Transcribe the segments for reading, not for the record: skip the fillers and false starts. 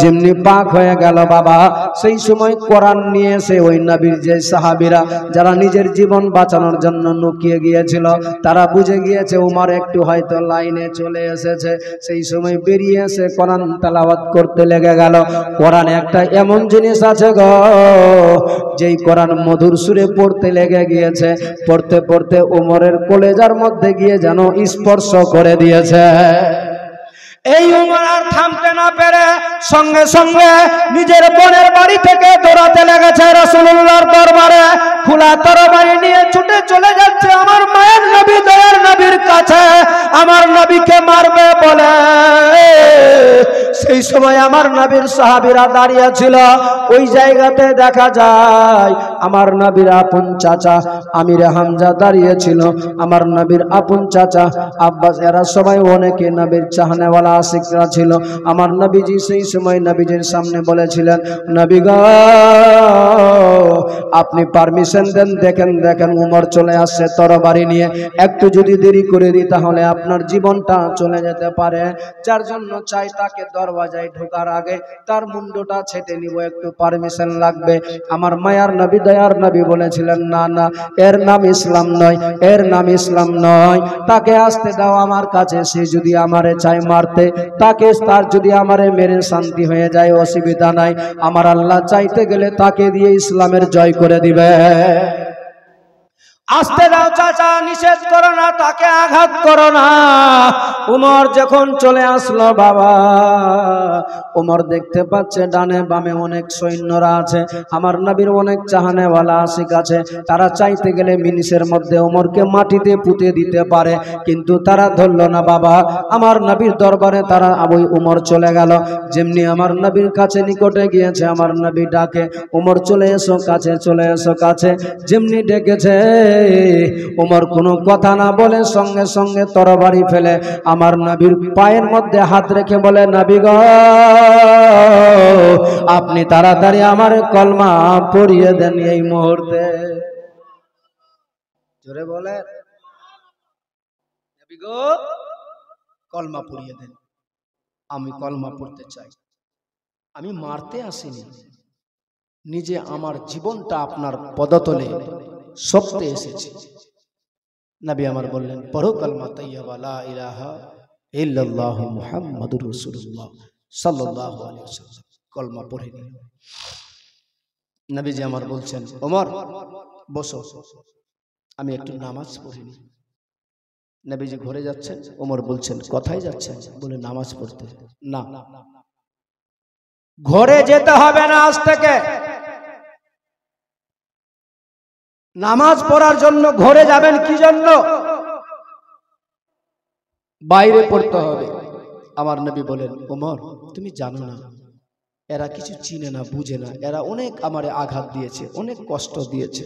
যেমনি পাক হয়ে গেল বাবা, সেই সময় কোরআন নিয়ে এসে ওই নবীর যে সাহাবীরা যারা নিজের জীবন বাঁচানোর জন্য লুকিয়ে গিয়েছিল, তারা বুঝে গিয়েছে উমর একটু হয়তো লাইনে চলে এসেছে। সেই সময় বেরিয়ে এসে কোরআন তেলাওয়াত করতে লেগে গেল। কোরআনে একটা এমন জিনিস আছে গো, যেই কোরআন মধুর সুরে পড়তে লেগে গিয়েছে, পড়তে পড়তে উমরের কলেজার মধ্যে গিয়ে যেন স্পর্শ করে দিয়েছে। এই উমর আর থামতে না পেরে সঙ্গে সঙ্গে নিজের বোনের বাড়ি থেকে দৌড়াতে লেগেছে রাসূলুল্লাহর দরবারে। খোলা তরবারি নিয়ে ছুটে চলে যাচ্ছে আমার মায়ের নবী দয়ার নবীর কাছে, আমার নবীকে মারবে বলে। সেই সময় আমার নবীর সাহাবীরা দাঁড়িয়ে ছিল। ওই জায়গাতে দেখা যায় আমার নবীর আপন চাচা আমির হামজা দাঁড়িয়ে ছিল, আমার নবীর আপন চাচা আব্বাস, এরা সবাই অনেকে নবীর চাহনেওয়ালা আশিকরা ছিল। আমার নবীজি সেই সময় নবীজির সামনে বলেছিলেন, নবী গো আপনি পারমিশন দেন, দেখেন দেখেন উমর চলে আসছে তরবারি নিয়ে, একটু যদি দেরি করে দিই তাহলে আপনার জীবনটা চলে যেতে পারে। যার জন্য চাই তাকে দরওয়াজায় ঢোকার আগে তার মুন্ডটা ছেটে নিব, একটু পারমিশন লাগবে। আমার মায়ার নবী দয়ার নবী বলেছিলেন, না না, এর নাম ইসলাম নয়, এর নাম ইসলাম নয়, তাকে আসতে দাও আমার কাছে। সে যদি আমারে চায় মারতে, তাকে তার যদি আমারে মেরে শান্তি হয়ে যায় অসুবিধা নাই, আমার আল্লাহ চাইতে গেলে তাকে দিয়ে ইসলামের জয় করে দিবে। আসতে দাও চাচা, নিষেধ করো না, তাকে আঘাত করো না। উমর যখন চলে আসলো বাবা, উমর দেখতে পাচ্ছে ডানে বামে অনেক সৈন্যরা আছে, আমার নবীর অনেক চাহনেওয়ালা আশিক আছে। তারা চাইতে গেলে মিনিটের মধ্যে উমরকে মাটিতে পুঁতে দিতে পারে, কিন্তু তারা ধরলো না বাবা। আমার নবীর দরবারে তারা ওই উমর চলে গেল। যেমনি আমার নবীর কাছে নিকটে গিয়েছে, আমার নবী ডাকে, উমর চলে এসো কাছে, চলে এসো কাছে। যেমনি ডেকেছে উমর কোনো কথা না বলে সঙ্গে সঙ্গে তরবারি ফেলে আমার নবীর পায়ের মধ্যে হাত রেখে বলে, নবী গো আপনি তাড়াতাড়ি আমার কলমা পড়িয়ে দেন এই মুহূর্তে। জোরে বলে, নবী গো কলমা পড়িয়ে দেন, আমি কলমা পড়তে চাই। আমি মারতে আসিনি, নিজে আমার জীবনটা আপনার পদতলে সপতে এসেছি। নবী আমার বললেন, পড়ো কালমা তাইয়্যিবা লা ইলাহা ইল্লাল্লাহু মুহাম্মাদুর রাসূলুল্লাহ সাল্লাল্লাহু আলাইহি ওয়াসাল্লাম। কলমা পড়ে নিল। নবীজি আমার বলছেন, ওমর বসো, আমি একটু নামাজ পড়ি। নবীজি ঘরে যাচ্ছেন, ওমর বলছেন, কোথায় যাচ্ছেন? বলে, নামাজ পড়তে। না, ঘরে যেতে হবে না, আজ থেকে নামাজ পড়ার জন্য ঘরে যাবেন কি জন্য? বাইরে পড়তে হবে। আমার নবী বলেন, ওমর তুমি জানো না, এরা কিছু চিনে না, বুঝে না, এরা অনেক আমারে আঘাত দিয়েছে, অনেক কষ্ট দিয়েছে,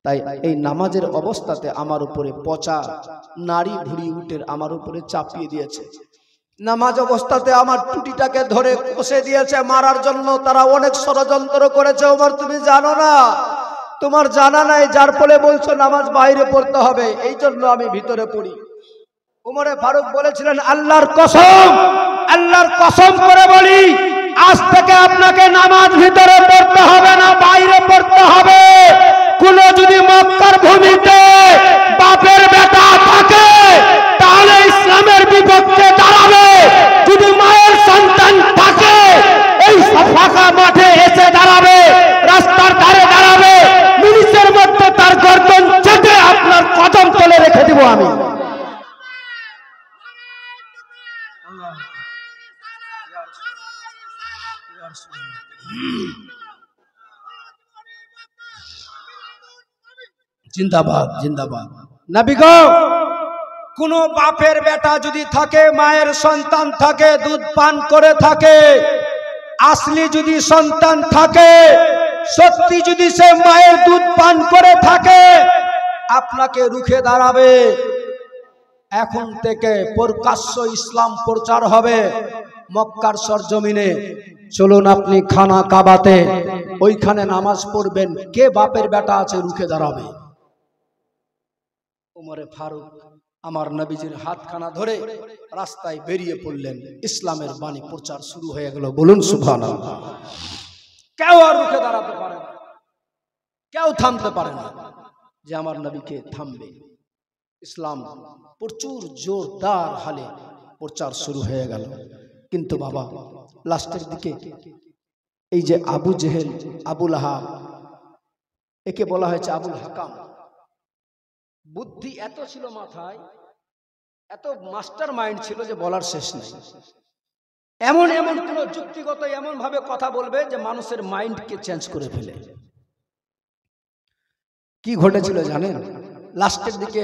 তাই এই নামাজের অবস্থাতে আমার উপরে পচা নারী ভুড়ি উঠে আমার উপরে চাপিয়ে দিয়েছে। নামাজ অবস্থাতে আমার টুটিটাকে ধরে কষে দিয়েছে মারার জন্য। তারা অনেক ষড়যন্ত্র করেছে। ওমর তুমি জানো না, তোমার জানা নাই, যার ফলে বলছো নামাজ বাইরে পড়তে হবে, এই জন্য আমি ভিতরে পড়ি। উমরে ফারুক বলেছিলেন, আল্লাহর কসম করে বলি, আজ থেকে আপনাকে নামাজ ভিতরে পড়তে হবে না, বাইরে পড়তে হবে। কোন যদি মক্কার ভূমিতে বাপের বেটা থাকে তাহলে ইসলামের বিপক্ষে দাঁড়াবে, যদি মায়ের সন্তান থাকে এই ফাঁকা মাঠে এসে দাঁড়াবে, রাস্তার ধারে দাঁড়াবে, মিনিটের মধ্যে তার গর্দন চেটে আপনার কদম তলে রেখে দিব আমি। জিন্দাবাদ জিন্দাবাদ। নবী গো, কোন বাপের বেটা যদি থাকে, মায়ের সন্তান থাকে, দুধ পান করে থাকে, আসলি যদি সন্তান থাকে, সত্যি যদি সে মায়ের দুধ পান করে থাকে, আপনাকে রুখে দাঁড়াবে। এখন থেকে প্রকাশ্য ইসলাম প্রচার হবে মক্কার সরজমিনে। চলুন আপনি খানা কাবাতে, ওইখানে নামাজ পড়বেন, কে বাপের বেটা আছে রুখে দাঁড়াবে? উমরে ফারুক আমার নবীজির হাতখানা ধরে রাস্তায় বেরিয়ে পড়লেন। ইসলামের বাণী প্রচার শুরু হয়ে গেল। বলুন সুবহানাল্লাহ। কেউ আর রুখে দাঁড়াতে পারে না, কেউ থামতে পারে না যে আমার নবীকে থামবে। ইসলাম প্রচুর জোরদার হালে প্রচার শুরু হয়ে গেল। কিন্তু বাবা লাস্টের দিকে এই যে আবু জেহেল, আবু লাহাব, একে বলা হয়েছে আবুল হাকাম, বুদ্ধি এত ছিল মাথায়, এত মাস্টার মাইন্ড ছিল যে বলার শেষ নেই। এমন এমন কোন যুক্তিগত এমন ভাবে কথা বলবে যে মানুষের মাইন্ডকে চেঞ্জ করে ফেলে। কি ঘটেছিল জানেন? লাস্টের দিকে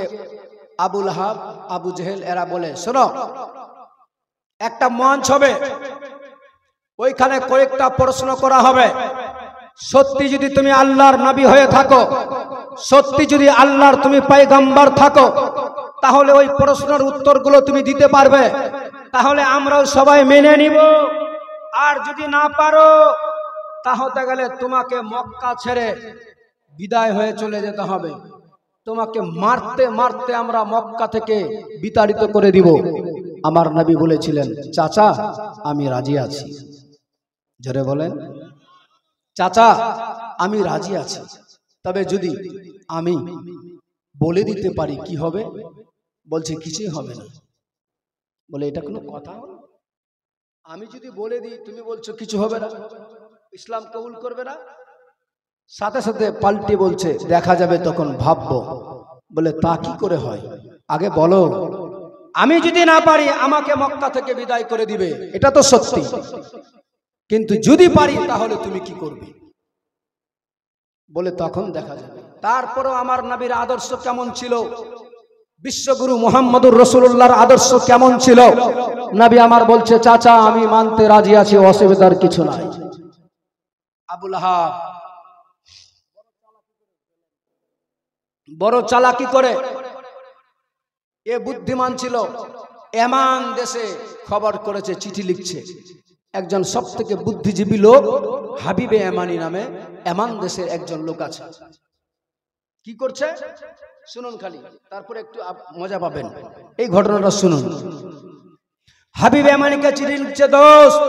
আবু লাহাব, আবু জেহেল এরা বলে, শোনো, একটা মঞ্চ হবে, ওইখানে কয়েকটা প্রশ্ন করা হবে। সত্যি যদি তুমি আল্লাহর নবী হয়ে থাকো, সত্যি যদি আল্লাহর তুমি পয়গম্বর থাকো, তাহলে ওই প্রশ্নের উত্তরগুলো তুমি দিতে পারবে, তাহলে আমরাও সবাই মেনে নিব। আর যদি না পারো তাহলে গেলে তোমাকে মক্কা ছেড়ে বিদায় হয়ে চলে যেতে হবে, তোমাকে মারতে মারতে আমরা মক্কা থেকে বিতাড়িত করে দিব। আমার নবী বলেছিলেন, চাচা আমি রাজি আছি। জোরে বলেন, চাচা আমি রাজি আছি, তবে যদি আমি বলে দিতে পারি কি হবে? বলছে কিছুই হবে না। বলে এটা কোনো কথা? আমি যদি বলে দিই, তুমি বলছো কিছু হবে না, ইসলাম কবুল করবে না? সাথে সাথে পাল্টে বলছে, দেখা যাবে তখন ভাববো। বলে তা কি করে হয়? আগে বলো, আমি যদি না পারি আমাকে মক্কা থেকে বিদায় করে দিবে, এটা তো সত্যি, কিন্তু যদি পারি তাহলে তুমি কি করবে? বলে তখন দেখা যাবে। তারপরও আমার নবীর আদর্শ কেমন ছিল, বিশ্বগুরু মুহাম্মদুর রাসূলুল্লাহর আদর্শ কেমন ছিল? নবী আমার বলছে, চাচা আমি মানতে রাজি আছি, অসুবিধার কিছু নাই। আবু লাহাব বড় চালাকি করে, এ বুদ্ধিমান ছিল, এমান দেশে খবর করেছে, চিঠি লিখছে। একজন সব থেকে বুদ্ধিজীবী লোক হাবিবে এমানি নামে এমান দেশের একজন লোক আছে। কি করছে শুনুন খালি, তারপরে একটু মজা পাবেন। এই ঘটনাটা শুনুন। হাবিবে এমানিকে চিঠি লিখছে, দোস্ত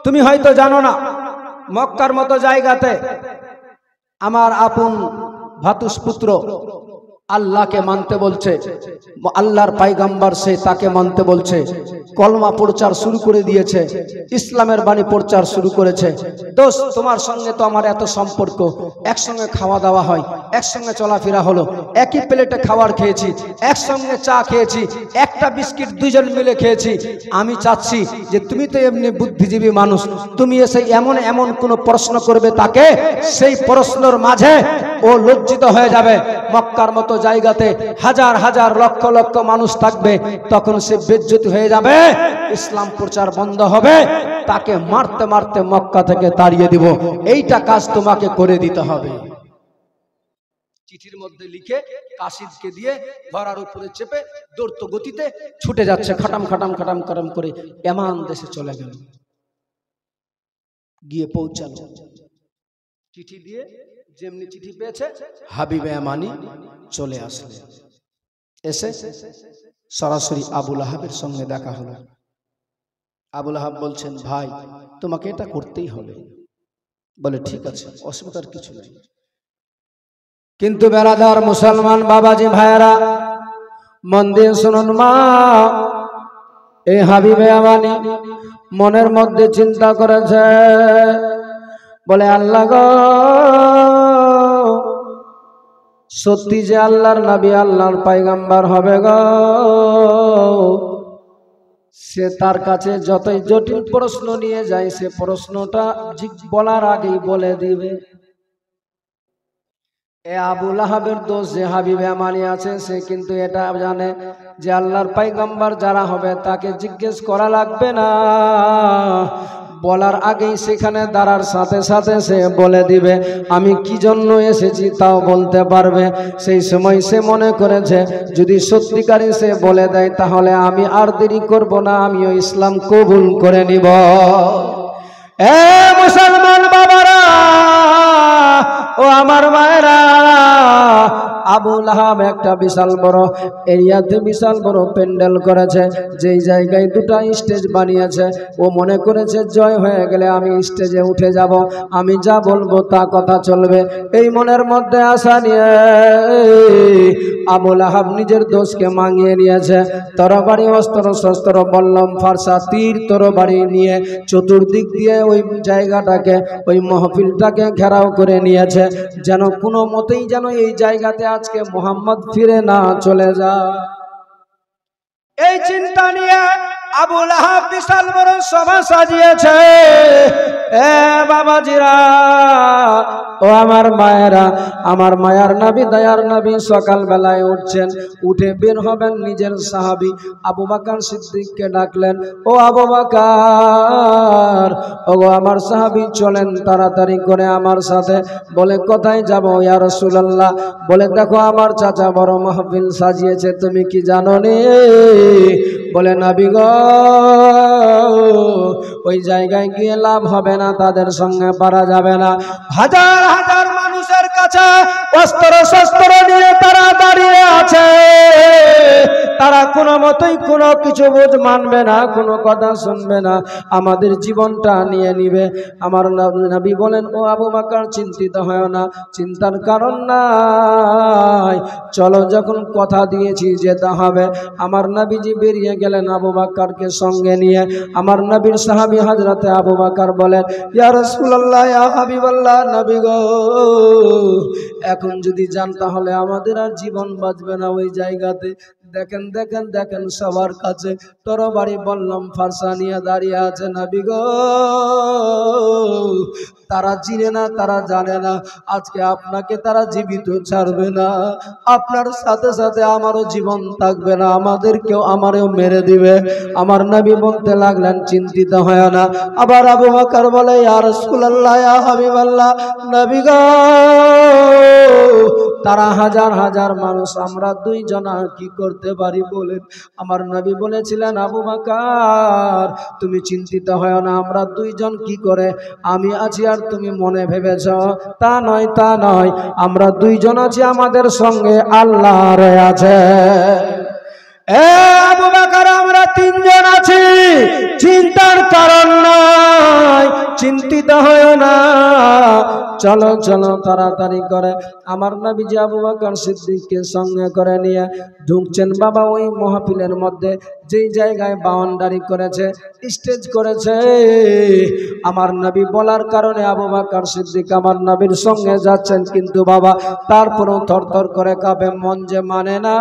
তুমি হয়তো জানো না, মক্কার মতো জায়গাতে আমার আপন ভাতুষপুত্র আল্লাহকে মানতে বলছে, আল্লাহর পয়গম্বর সে, তাকে মানতে বলছে, কলমা প্রচার শুরু করে দিয়েছে, ইসলামের বাণী প্রচার শুরু করেছে। দোস্ত তোমার সঙ্গে তো আমার এত সম্পর্ক, একসঙ্গে খাওয়া দাওয়া হয়, একসঙ্গে চলাফেরা হলো, একই প্লেটে খাবার খেয়েছি, একসঙ্গে চা খেয়েছি, একটা বিস্কিট দুইজন মিলে খেয়েছি। আমি চাচ্ছি যে তুমি তো এমনি বুদ্ধিজীবী মানুষ, তুমি এসে এমন এমন কোনো প্রশ্ন করবে তাকে, সেই প্রশ্নের মাঝে ও লজ্জিত হয়ে যাবে। মক্কার মতো জায়গাতে হাজার হাজার লক্ষ লক্ষ মানুষ থাকবে, তখন সে বেজ্জতি হয়ে যাবে, ইসলাম প্রচার বন্ধ হবে, তাকে মারতে মারতে মক্কা থেকে তাড়িয়ে দিব। এইটা কাজ তোমাকে করে দিতে হবে। চিঠির মধ্যে লিখে কাসিদকে দিয়ে ঘোড়ার উপরে চেপে দ্রুত গতিতে ছুটে যাচ্ছে, খাটাম খাটাম খাটাম খাটাম করে এমান দেশে চলে গেল। গিয়ে পৌঁছালো, চিঠি দিয়ে যেমনি চিঠি পেয়েছে হাবিবে এমানি চলে আসলে, এসে সরাসরি আবু লাহাবের সঙ্গে দেখা হলো। আবু লাহাব বলছেন, ভাই তোমাকে এটা করতেই হবে। বলে ঠিক আছে, অসুবিধার কিছু নেই। কিন্তু বেরাদার মুসলমান বাবাজি ভাইয়েরা, মন দিয়ে শুনুন। মা এই হাবিবে এমানি মনের মধ্যে চিন্তা করেছে, বলে আল্লাহ গো, সত্যি যে আল্লাহর নবী আল্লাহর পয়গম্বর হবে গো, সে তার কাছে যতই জটিল প্রশ্ন নিয়ে যায়, সে প্রশ্নটা বলার আগেই বলে দিবে। এ আবু লাহাবের দোষ যে হাবিবে এমানি আছে, সে কিন্তু এটা জানে যে আল্লাহর পয়গম্বর যারা হবে তাকে জিজ্ঞেস করা লাগবে না, বলার আগেই সেখানে দাঁড়ার সাথে সাথে সে বলে দিবে, আমি কি জন্য এসেছি তাও বলতে পারবে। সেই সময় সে মনে করেছে যদি সত্যিকারই সে বলে দেয় তাহলে আমি আর দেরি করব না, আমিও ইসলাম কবুল করে নিব। এ মুসলমান বাবারা ও আমার মায়েরা, আবু লাহাব একটা বিশাল বড় এরিয়াতে বিশাল বড় প্যান্ডেল করেছে, যেই জায়গায় দুটা স্টেজ বানিয়েছে। ও মনে করেছে জয় হয়ে গেলে আমি স্টেজে উঠে যাব, আমি যা বলবো তা কথা চলবে। এই মনের মধ্যে আশা নিয়ে আবু লাহাব নিজের দোষকে মাঙিয়ে নিয়েছে। তরবারি অস্ত্র শস্ত্র বল্লম ফারসা তীর তরবারি নিয়ে চতুর্দিক দিয়ে ওই জায়গাটাকে ওই মাহফিলটাকে ঘেরাও করে নিয়েছে, যেন কোনো মতেই যেন এই জায়গাতে আজকে মোহাম্মদ ফিরে না চলে যায়। এই চিন্তা নিয়ে আবু লাহাব বিশাল বড় সভা সাজিয়েছে। এ বাবাজিরা, ও আমার মায়েরা, আমার মায়ার নবী দয়ার নবী সকাল বেলায় উঠছেন, উঠে বের হবেন। নিজের সাহাবী আবু বকর সিদ্দিককে ডাকলেন, ও আবু বকর, ও আমার সাহাবী চলেন তাড়াতাড়ি করে আমার সাথে। বলে কোথায় যাব ইয়া রাসূলুল্লাহ? বলে দেখো আমার চাচা বড় মাহফিল সাজিয়েছে, তুমি কি জানো নি? বলে নবী গো, ওই জায়গায় গিয়ে লাভ হবে না, তাদের সঙ্গে পারা যাবে না। হাজার হাজার মানুষের কাছে অস্ত্র শস্ত্র নিয়ে তারা দাঁড়িয়ে আছে, তারা কোনো মতেই কোনো কিছু বুঝ মানবে না, কোনো কথা শুনবে না, আমাদের জীবনটা নিয়ে নিবে। আমার নবী বলেন, ও আবু বকর চিন্তিত হয় না, চিন্তার কারণ নাই, চলো যখন কথা দিয়েছি যেতে হবে। আমার নবীজি বেরিয়ে গেলেন আবু বকরকে সঙ্গে নিয়ে। আমার নবীর সাহাবী হযরতে আবু বকর বলেন, ইয়া রাসূলুল্লাহ, ইয়া হাবিবাল্লাহ, নবী গো, এখন যদি যান তাহলে আমাদের আর জীবন বাঁচবে না ওই জায়গাতে। দেখেন দেখেন দেখেন, সবার কাছে তরবারি বল্লম ফারসা নিয়ে দাঁড়িয়ে আছে। নবী গো, তারা চিনে না, তারা জানে না আজকে আপনাকে তারা জীবিত ছাড়বে না, আপনার সাথে সাথে আমারও জীবন থাকবে না, আমাদেরকেও আমারও মেরে দিবে। আমার নবী বলতে লাগলেন, চিন্তিত হয় না। আবার আবু বকর বলে, ইয়া রাসূলুল্লাহ, ইয়া হাবিবাল্লাহ, নবী গো, তারা হাজার হাজার মানুষ, আমরা দুইজনা কি করতে পারি বলেন? আমার নবী বলেছিলেন, আবু বকর তুমি চিন্তিত হয় না, আমরা দুইজন কি করে, আমি আছি আর তুমি মনে ভেবেছ, তা নয়, তা নয়, আমরা দুইজন আছি, আমাদের সঙ্গে আল্লাহ রয়েছে। এ আবু বকর, আমরা তিনজন আছি, চিন্তার কারণ নাই, চিন্তিত হয় না, চলো চলো তাড়াতাড়ি করে। আমার নবীজি আবু বকর সিদ্দিককে সঙ্গে করে নিয়ে ঢুকছেন বাবা ওই মাহফিলের মধ্যে, যেই জায়গায় বাউন্ডারি করেছে, স্টেজ করেছে। আমার নবী বলার কারণে আবু বকর সিদ্দিক আমার নবীর সঙ্গে যাচ্ছেন, কিন্তু বাবা তারপরেও থরথর করে কাঁপে, মন যে মানে না,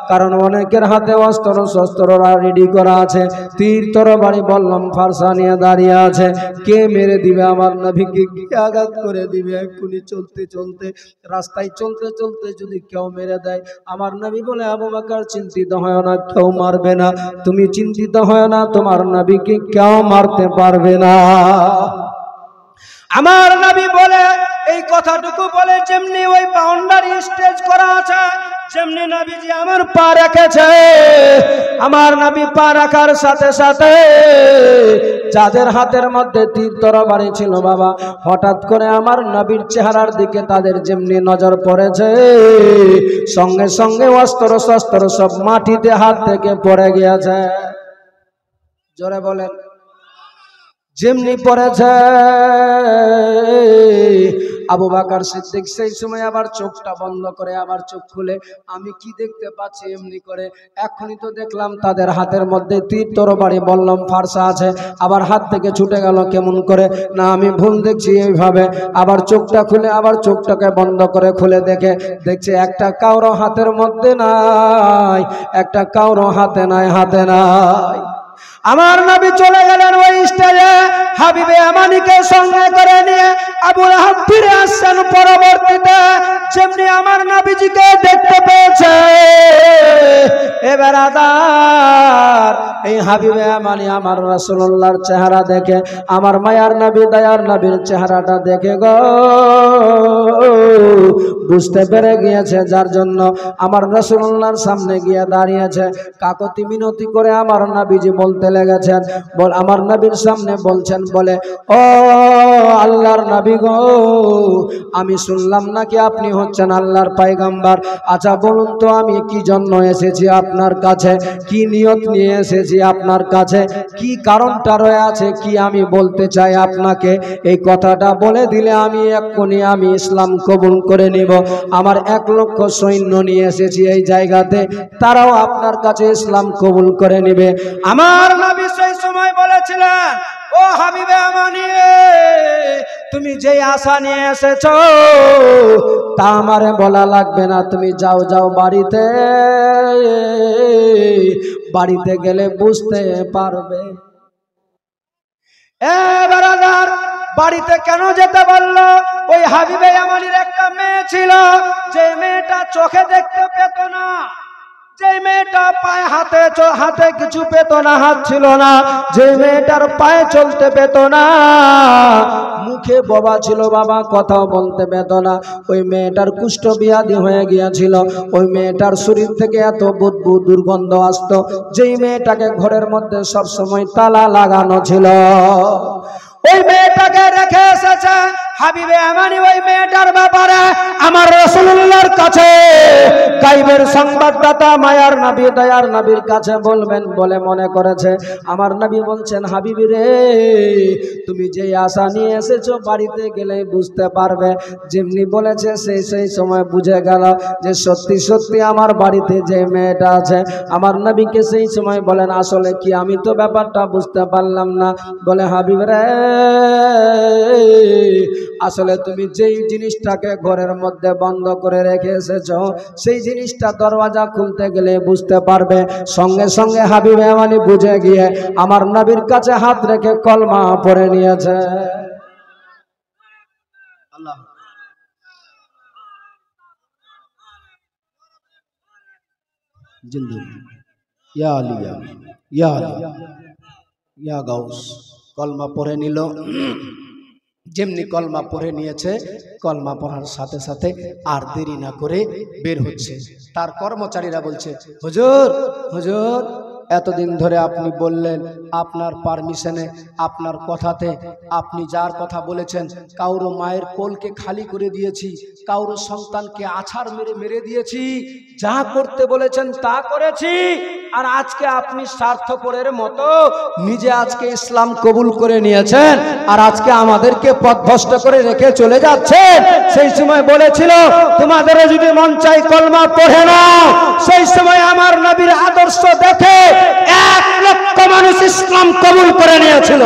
কারণ অনেকের হাতে অস্ত্র শস্ত্র রেডি করা আছে, তীর তরবারি বল্লম ফারসা নিয়ে দাঁড়িয়ে আছে, কে মেরে দিবে আমার নবীকে, কে আঘাত করে দিবে। এক্ষুনি চলতে চলতে রাস্তায় চলতে চলতে যদি কেউ মেরে দেয়। আমার নবী বলে, আবু বকর চিন্তিত হয় না, কেউ মারবে না, তুমি চিন্তিত হয় না, তোমার নবীকে কেউ মারতে পারবে না। আমার নবী বলে, এই কথাটুকু বলে যেমনি ওই বাউন্ডারি স্টেজ করা আছে, যেমনি নবীজি আমার পা রেখেছে, আমার নবী পা রাখার সাথে সাথে যাদের হাতের মধ্যে তীর তরবারি ছিল বাবা, হঠাৎ করে আমার নবীর চেহারার দিকে তাদের যেমনি নজর পড়েছে, সঙ্গে সঙ্গে অস্ত্র শস্ত্র সব মাটিতে হাত থেকে পড়ে গিয়েছে। জোরে বলেন, যেমনি পড়েছে। আবু বকর সিদ্দিক সেই সময় আবার চোখটা বন্ধ করে আবার চোখ খুলে, আমি কি দেখতে পাচ্ছি এমনি করে, এখনই তো দেখলাম তাদের হাতের মধ্যে তীর তরবারি বল্লম ফারসা আছে, আবার হাত থেকে ছুটে গেল কেমন করে, না আমি ভুল দেখছি এইভাবে। আবার চোখটা খুলে আবার চোখটাকে বন্ধ করে খুলে দেখছে একটা কাউরো হাতের মধ্যে নাই, একটা কাউরো হাতে নাই, হাতে নাই। আমার নবী চলে গেলেন ওই স্টেজে, হাবিবে আমানিকে সঙ্গে করে নিয়ে আবু লাহাব ফিরে আসছেন। পরবর্তীতে যেমনি আমার নবীজিকে দেখতে পেয়েছে, এবার আদার এই হাবিবে আমানি আমার রাসূলুল্লাহর চেহারা দেখে, আমার মায়ার নবী দয়ার নবীর চেহারাটা দেখে গো বুঝতে পেরে গিয়েছে, যার জন্য আমার রাসূলুল্লাহর সামনে গিয়ে দাঁড়িয়েছে। কাকতি মিনতি করে আমার নবীজি বলতে লেগেছেন। বল আমার নবীর সামনে বলছেন, বলে ও আল্লাহর নবী গো, আমি শুনলাম নাকি আপনি হচ্ছেন আল্লাহর পয়গম্বর। আচ্ছা বলুন তো আমি কি জন্য এসেছি আপনার কাছে, কি নিয়ত নিয়ে এসেছি আপনার কাছে, কি কারণটা রয়েছে, কি আমি বলতে চাই আপনাকে, এই কথাটা বলে দিলে আমি এক্ষুনি আমি ইসলাম কবুল করে নিব। আমার 1 লক্ষ সৈন্য নিয়ে এসেছি এই জায়গাতে, তারাও আপনার কাছে ইসলাম কবুল করে নেবে। আমার নবী সেই সময় বলেছিলেন, ও হাবিবে আমানি, তুমি যেই আশা নিয়ে এসেছো তা আমারে বলা লাগবে না, তুমি যাও যাও বাড়িতে, বাড়িতে গেলে বুঝতে পারবে। ব্রাদার, বাড়িতে কেন যেতে বললো? ওই হাবিবে আমানির একটা মেয়ে ছিল, যে মেয়েটা চোখে দেখতে পেত না, যে মেয়েটা পায়ে হাতে কিছু পেত না, হাত ছিল না, যে মেয়েটার পায়ে চলতে পেত না, মুখে বাবা ছিল, বাবা কথাও বলতে পেত না, ওই মেয়েটার কুষ্ঠ ব্যাধি হয়ে গিয়েছিল। ওই মেয়েটার শরীর থেকে এত বদবু দুর্গন্ধ আসতো, যেই মেয়েটাকে ঘরের মধ্যে সব সময় তালা লাগানো ছিল। ওই মেয়েটাকে রেখে এসেছে হাবিবে আমানি। ওই মেয়েটার ব্যাপারে আমার রাসূলুল্লাহর কাছে গায়বের সংবাদদাতা মায়ার নবী দয়ার নবীর কাছে বলবেন বলে মনে করেছে। আমার নবী বলছেন, হাবিবি রে, তুমি যে আশা নিয়ে এসেছো বাড়িতে গেলে বুঝতে পারবে। যেমনি বলেছে সেই সময় বুঝে গেল যে সত্যি সত্যি আমার বাড়িতে যে মেয়েটা আছে। আমার নবীকে সেই সময় বলেন, আসলে কি আমি তো ব্যাপারটা বুঝতে পারলাম না। বলে, হাবিব রে, আসলে তুমি যেই জিনিসটাকে ঘরের মধ্যে বন্ধ করে রেখে এসেছো, সেই জিনিসটা দরওয়াজা খুলতে গেলে বুঝতে পারবে। সঙ্গে সঙ্গে হাবিবে আমানি বুঝে গিয়ে আমার নবীর কাছে হাত রেখে কলমা পড়ে নিয়েছে। আল্লাহ জিন্দাবাদ, ইয়া আলী ইয়া আলী ইয়া গাউস। কলমা পড়ে নিল। যেমনি কলমা পড়ে নিয়েছে, কলমা পড়ার সাথে সাথে আর দেরি না করে বের হচ্ছে। তার কর্মচারীরা বলছে, হুজুর হুজুর, এতদিন ধরে আপনি বললেন, আপনার পারমিশনে, আপনার কথাতে, আপনি যার কথা বলেছেন, কাউরো মায়ের কোলকে খালি করে দিয়েছি, কাউরো সন্তানকে আছাড় মেরে দিয়েছি, যা করতে বলেছেন তা করেছি। আর আজকে আপনি স্বার্থপরের মতো নিজে আজকে ইসলাম কবুল করে নিয়েছেন, আর আজকে আমাদেরকে পথভ্রষ্ট করে রেখে চলে যাচ্ছেন। সেই সময় বলেছিল, তোমাদেরও যদি মন চাই কলমা পড়ে নাও। সেই সময় আমার নবীর আদর্শ দেখে 1 লক্ষ মানুষ ইসলাম কবুল করে নিয়েছিল।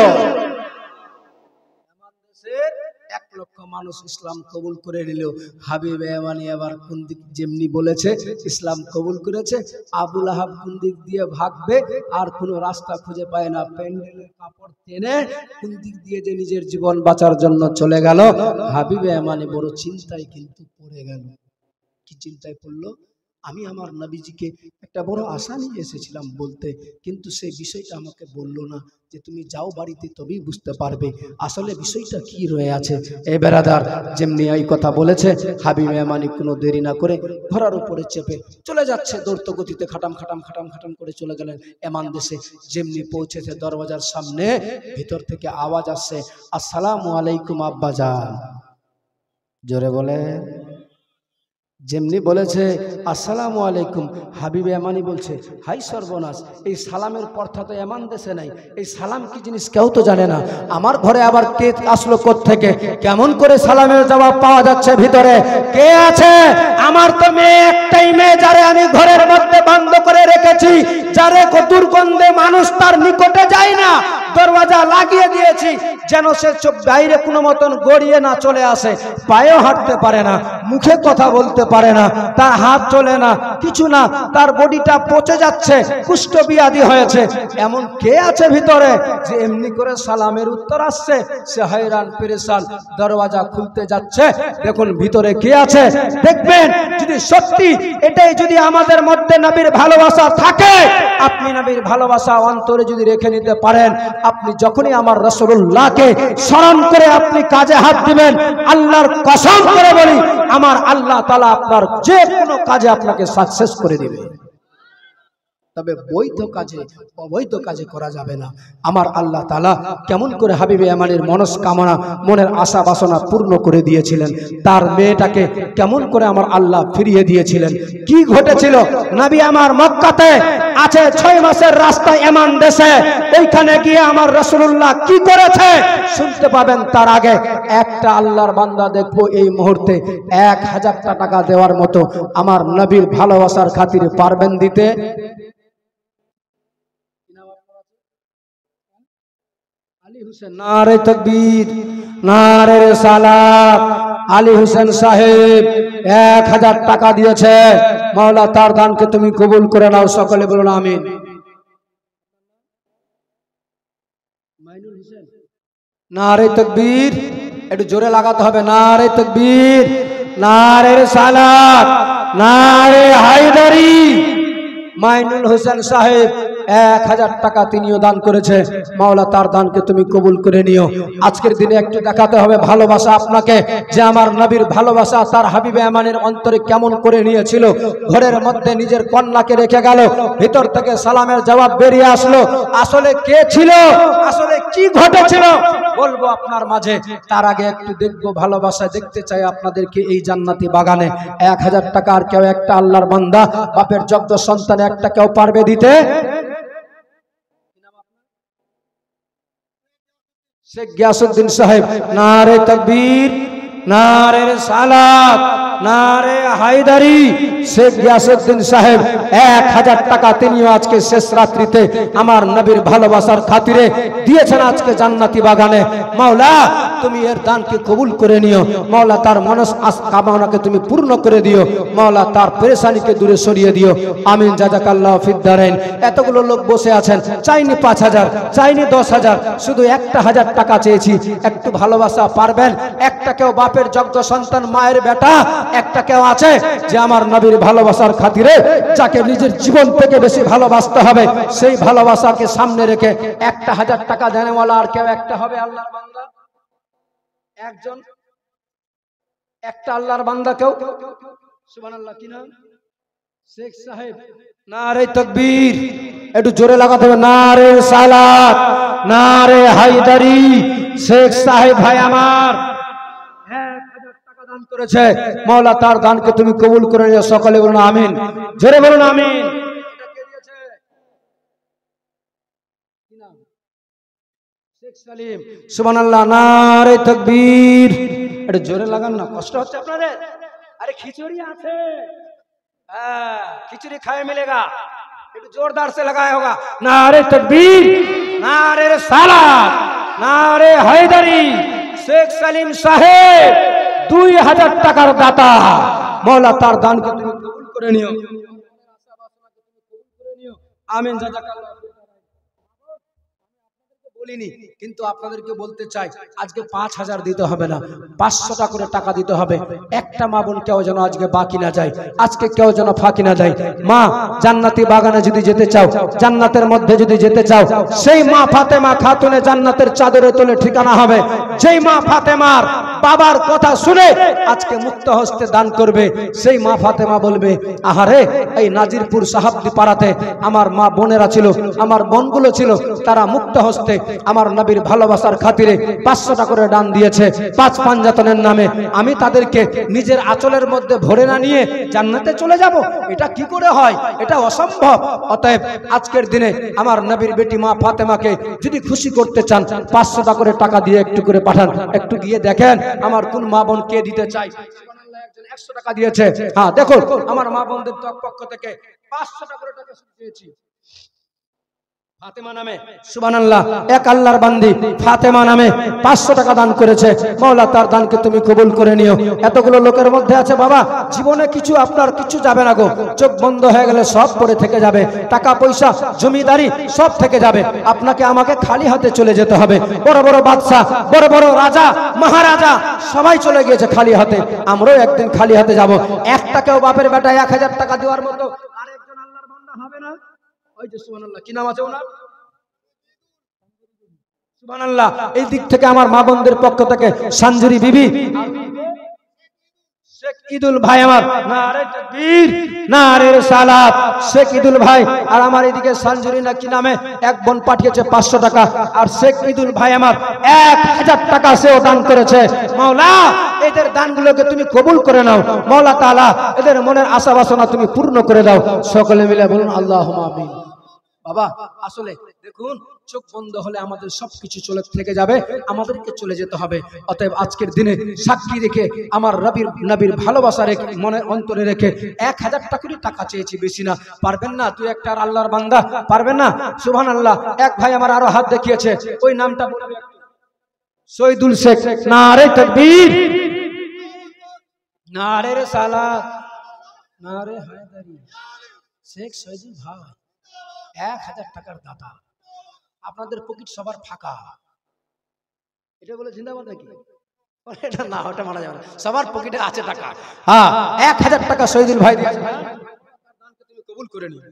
1 লক্ষ মানুষ ইসলাম কবুল করে নিল। হাবিবে আমানি আবার কোন দিক যেমনি বলেছে ইসলাম কবুল করেছে। আবুল আহাব কোন দিক দিয়ে ভাগবে আর কোনো রাস্তা খুঁজে পায় না। প্যান্ডেলের কাপড় টেনে কোন দিক দিয়ে যে নিজের জীবন বাঁচার জন্য চলে গেল। হাবিবে আমানি বড় চিন্তায় কিন্তু পড়ে গেল। কি চিন্তায় পড়লো? আমি আমার নবীজিকে একটা বড় আশা নিয়ে এসেছিলাম বলতে, কিন্তু সেই বিষয়টা আমাকে বললো না যে তুমি যাও বাড়িতে, তবেই বুঝতে পারবে আসলে বিষয়টা কি রয়ে আছে। এ বেরাদার, যেমনি এই কথা বলেছে, হাবিবে আমানি কোনো দেরি না করে ঘোড়ার উপরে চেপে চলে যাচ্ছে দ্রুত গতিতে, খাটাম খাটাম খাটাম খাটাম করে চলে গেলেন এমান দেশে। যেমনি পৌঁছেছে দরওয়াজার সামনে, ভিতর থেকে আওয়াজ আসছে, আসসালামু আলাইকুম আব্বাজান। জোরে বলে। যেমনি বলেছে আসসালামু আলাইকুম, হাবিবে আমানি বলছে, হাই সর্বনাশ, এই সালামের প্রথা তো এমন দেশে নাই, এই সালাম কি জিনিস কেউ তো জানে না। আমার ঘরে আবার কে আসলো কোত্থেকে, কেমন করে সালামের জবাব পাওয়া যাচ্ছে ভিতরে? কে আছে? আমার তো মেয়ে একটাই মেয়ে, যারে আমি ঘরের মধ্যে বন্ধ করে রেখেছি, যারে দুর্গন্ধে মানুষ তার নিকটে যায় না, দরওয়াজা লাগিয়ে দিয়েছি যেন সে বাইরে কোনো মতন গড়িয়ে না চলে আসে। পায়েও হাঁটতে পারে না, মুখে কথা বলতে পারে না, তার হাত চলে না, কিছু না, তার বডিটা পচে যাচ্ছে, কুষ্ঠ ব্যাধি হয়েছে। এমন কে আছে ভিতরে যে এমনি করে সালামের উত্তর আসছে? সে হয়রান পেরেশান, দরওয়াজা খুলতে যাচ্ছে, দেখুন ভিতরে কে আছে। দেখবেন যদি সত্যি এটাই যদি আমাদের মধ্যে নবীর ভালোবাসা থাকে, আপনি নবীর ভালোবাসা অন্তরে যদি রেখে নিতে পারেন, আপনি যখনই আমার রাসূলুল্লাহকে স্মরণ করে আপনি কাজে হাত দিবেন, আল্লাহর কসম করে বলি, আমার আল্লাহ তাআলা আপনার যে কোনো কাজে আপনাকে সাকসেস করে দিবে। তবে বৈধ কাজে অবৈধ কাজে করা যাবে না। আমার আল্লাহ তাআলা কেমন করে হাবিবে আমানের মনস্কামনা মনের আশা বাসনা পূর্ণ করে দিয়েছিলেন, তার মেয়েটাকে কেমন করে আমার আল্লাহ ফিরিয়ে দিয়েছিলেন। কি ঘটেছিল? নবী আমার মক্কাতে আছে 6 মাসের রাস্তা ইয়ামান দেশে, ওইখানে গিয়ে আমার রাসূলুল্লাহ কি করেছে শুনতে পাবেন। তার আগে একটা আল্লাহর বান্দা দেখবো এই মুহূর্তে 1000 টাকা দেওয়ার মতো আমার নবীর ভালোবাসার খাতিরে পারবেন দিতে? আলী হোসেন নারে তাকবীর, নারে রিসালাত। আলী হোসেন সাহেব 1000 টাকা দিয়েছে। মাওলা তার দানকে তুমি কবুল করে নাও, সকলে বলুন আমিন। মাইনুল হোসেন নারে তাকবীর, একটু জোরে লাগাতে হবে। নারে তাকবীর, নারে রিসালাত, নারে হায়দারি। মাইনুল হোসেন সাহেব 1000 টাকা তিনিও দান করেছে। মাওলা তার দানকে তুমি কবুল করে নিও। আজকের দিনে একটু দেখাতে হবে ভালোবাসা আপনাকে, যে আমার নবীর ভালোবাসা তার হাবিবে আমানের অন্তরে কেমন করে নিয়েছিল। ঘরের মধ্যে নিজের কন্যাকে রেখে গেল, ভিতর থেকে সালামের জবাব বেরিয়ে আসলো। আসলে কে ছিল, আসলে কি ঘটেছিল বলবো আপনার মাঝে। তার আগে একটু দেখবো ভালোবাসা দেখতে চাই আপনাদেরকে এই জান্নাতি বাগানে। 1000 টাকার কেউ একটা আল্লাহর বান্দা বাপের যোগ্য সন্তান একটা কেউ পারবে দিতে? শেখ গিয়াসউদ্দিন সাহেব নারে তাকবীর, নারে রিসালাত, নারে হায়দারি। শেখ গিয়াসউদ্দিন সাহেব 1000 টাকা তিনিও আজকে শেষ রাত্রিতে আমার নবীর ভালোবাসার খাতিরে দিয়েছেন আজকে জান্নাতি বাগানে। মাওলা তুমি এর দানকে কবুল করে নিও। মাওলা তার মনস কামনাকে তুমি পূর্ণ করে দিও। মাওলা তার পেরেশানিকে দূরে সরিয়ে দিও। আমিন। জাযাকাল্লাহু ফিদ দারাইন। এতগুলো লোক বসে আছেন, চাইনি 5000, চাইনি 10000, শুধু 1000 টাকা চেয়েছি। একটু ভালোবাসা পারবেন? একটা কেউ বাপের যোগ্য সন্তান, মায়ের বেটা একটা কেউ আছে যে আমার নবীর ভালোবাসার খাতিরে, যাকে নিজের জীবন থেকে বেশি ভালোবাসতে হবে, সেই ভালোবাসাকে সামনে রেখে 1000 টাকা দেনেওয়ালা আর কেউ একটা হবে আল্লাহর বান্দা? একজন, একটা আল্লাহর বান্দা কেউ? সুবহানাল্লাহ। কি নাম? শেখ সাহেব নারে তাকবীর, একটু জোরে লাগাতে হবে। নারে রিসালাত, নারে হায়দারি। শেখ সাহেব ভাই আমার 1000 টাকা দান করেছে। মাওলা তার দানকে তুমি কবুল করে নিও, সকলে বলুন আমিন। জোরে বলুন আমিন। শেখ সালিম। সুবহানাল্লাহ। নারে তাকবীর, একটু জোরে লাগান না, কষ্ট হচ্ছে আপনাদের? আরে খিচুড়ি আছে, হ্যাঁ খিচুড়ি খাए मिलेगा, একটু जोरदार से लगाया होगा। नारे तकबीर, नारे रिसालत, नारे हैदरी। শেখ সালিম সাহেব 2000 টাকার দাতা। মাওলা তার দানকে তুমি কবুল করে নিও। আমিন। জাযাকাল্লাহ। বলিনি কিন্তু আপনাদেরকে বলতে চাই, আজকে 5000 দিতে হবে না, 500 টাকা করে টাকা দিতে হবে। একটা মা বোন কেউ যেন আজকে বাকি না যায়, আজকে কেউ যেন ফাঁকি না যায়। মা, জান্নাতি বাগানে যদি যেতে চাও, জান্নাতের মধ্যে যদি যেতে চাও, সেই মা ফাতেমা খাতুনে জান্নাতের চাদরে তোলে ঠিকানা হবে। যেই মা ফাতেমার বাবার কথা শুনে আজকে মুক্ত হস্তে দান করবে, সেই মা ফাতেমা বলবে, আহারে এই নাজিরপুর সাহাবদি পাড়াতে আমার মা বোনেরা ছিল, আমার বোনগুলো ছিল, তারা মুক্ত হস্তে আমার নবীর ভালোবাসার খাতিরে 500 টাকা করে দান দিয়েছে 5 পাঞ্জাতনের নামে। আমি তাদেরকে নিজের আঁচলের মধ্যে ভরে না নিয়ে জান্নাতে চলে যাব? এটা কি করে হয়? এটা অসম্ভব। অতএব আজকের দিনে আমার নবীর বেটি মা ফাতেমাকে যদি খুশি করতে চান, 500 টাকা করে টাকা দিয়ে একটু করে পাঠান। একটু গিয়ে দেখেন আমার কোন মা বোন কে দিতে চাই। সুবহানাল্লাহ। একজন 100 টাকা দিয়েছে। হ্যাঁ দেখুন, আমার মা বোনদের পক্ষ থেকে 500 টাকা করে টাকা দিয়েছি ফাতেমা নামে। সুবহানাল্লাহ। এক আল্লাহর বান্দি ফাতেমা নামে 500 টাকা দান করেছে। মাওলা তার দানকে তুমি কবুল করে নিও। এতগুলো লোকের মধ্যে আছে বাবা, জীবনে কিছু আপনার কিছু যাবে না গো, চোখ বন্ধ হয়ে গেলে সব পড়ে থেকে যাবে, টাকা পয়সা জমিদারি সব থেকে যাবে। আপনাকে আমাকে খালি হাতে চলে যেতে হবে। বড় বড় বাদশা, বড় বড় রাজা মহারাজা সবাই চলে গিয়েছে খালি হাতে, আমরাও একদিন খালি হাতে যাব। একটা কেউ বাপের বেটা 1000 টাকা দেওয়ার মতো আরেকজন আল্লাহর বান্দা হবে না? ওই যে সুবহানাল্লাহ, কি নাম আছে ওনার? সুবহানাল্লাহ। এই দিক থেকে আমার মা বোনদের পক্ষ থেকে সঞ্জুরি বিবি, শেখ ঈদুল ভাই আমার নারে তাকবীর নারে রিসালাত। শেখ ঈদুল ভাই আর আমার এদিকে সানজুরিনা কি নামে এক বোন পাঠিয়েছে 500 টাকা, আর শেখ ঈদুল ভাই আমার 1000 টাকা সেও দান করেছে। মাওলা এদের দানগুলোকে তুমি কবুল করে নাও, মাওলা তাআলা এদের মনের আশা বাসনা তুমি পূর্ণ করে দাও। সকলে মিলে বলুন আল্লাহুম্মা আমিন। বাবা আসলে দেখুন, চোখ বন্ধ হলে আমাদের সবকিছু চলে থেকে যাবে, আমাদেরকে চলে যেতে হবে। অতএব আজকের দিনে সাক্ষী রেখে আমার নবীর ভালোবাসা রেখে মনে অন্তরে রেখে 1000 টাকা চেয়েছি, বেশি না। পারবেন না? তুই একটা আল্লাহর বান্দা, পারবেন না? সুবহানাল্লাহ। এক ভাই আমার আরো হাত দেখিয়েছে, ওই নামটা বলবে শহীদুল শেখ। নারে তাকবীর নারে রিসালাত নারে হায়দারি। শেখ শহীদুল ভাই 1000 টাকার দাতা। আপনাদের পকেট সবার ফাঁকা, এটা বলে জিন্দাবাদ নাকি? এটা না, ওটা মারা যাবে না, সবার পকেটে আছে টাকা। হ্যাঁ 1000 টাকা শহীদুল ভাই দিয়েছে, তুমি কবুল করে নিও।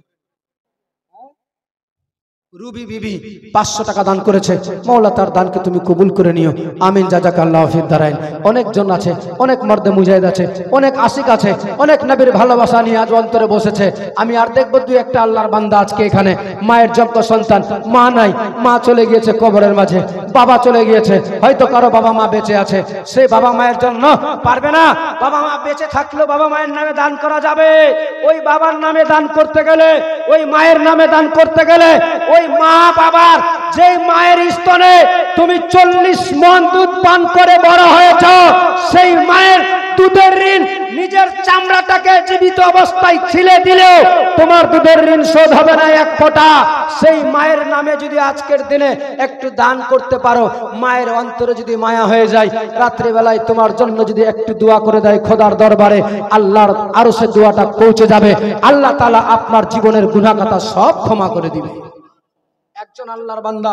রুবি বিবি 500 টাকা দান করেছে, মাওলা তার দানকে তুমি কবুল করে নিও, আমিন। জাযাকাল্লাহু ফিদ দারাইন। অনেকজন আছে, অনেক মর্দে মুজাহিদ আছে, অনেক আশিক আছে, অনেক নবীর ভালোবাসা নিয়ে আজ অন্তরে বসেছে। আমি আর দেখব দুই একটা আল্লাহর বান্দা আজকে এখানে, মায়ের যোগ্য সন্তান, মা নাই, মা চলে গিয়েছে কবরের মাঝে, বাবা চলে গিয়েছে, হয়তো কারো বাবা মা বেঁচে আছে, সেই বাবা মায়ের জন্য পারবে না। বাবা মা বেঁচে থাকলেও বাবা মায়ের নামে দান করা যাবে। ওই বাবার নামে দান করতে গেলে, ওই মায়ের নামে দান করতে গেলে, ওই মা বাবার যে মায়ের স্তনে তুমি 40 মণ দুধ পান করে বড় হয়েছ, সেই মায়ের দুধের ঋণ নিজের চামড়াটাকে জীবিত অবস্থায় ছিলে দিলেও তোমার দুধের ঋণ শোধ হবে না এক ফোঁটা। সেই মায়ের নামে যদি আজকের দিনে একটু দান করতে পারো, মায়ের অন্তরে যদি মায়া হয়ে যায়, রাত্রি বেলায় তোমার জন্য যদি একটু দোয়া করে দেয় খোদার দরবারে, আল্লাহর আরশে দোয়াটা পৌঁছে যাবে। আল্লাহ তাআলা আপনার জীবনের গুনাহ খাতা সব ক্ষমা করে দিবে। একজন আল্লাহর বান্দা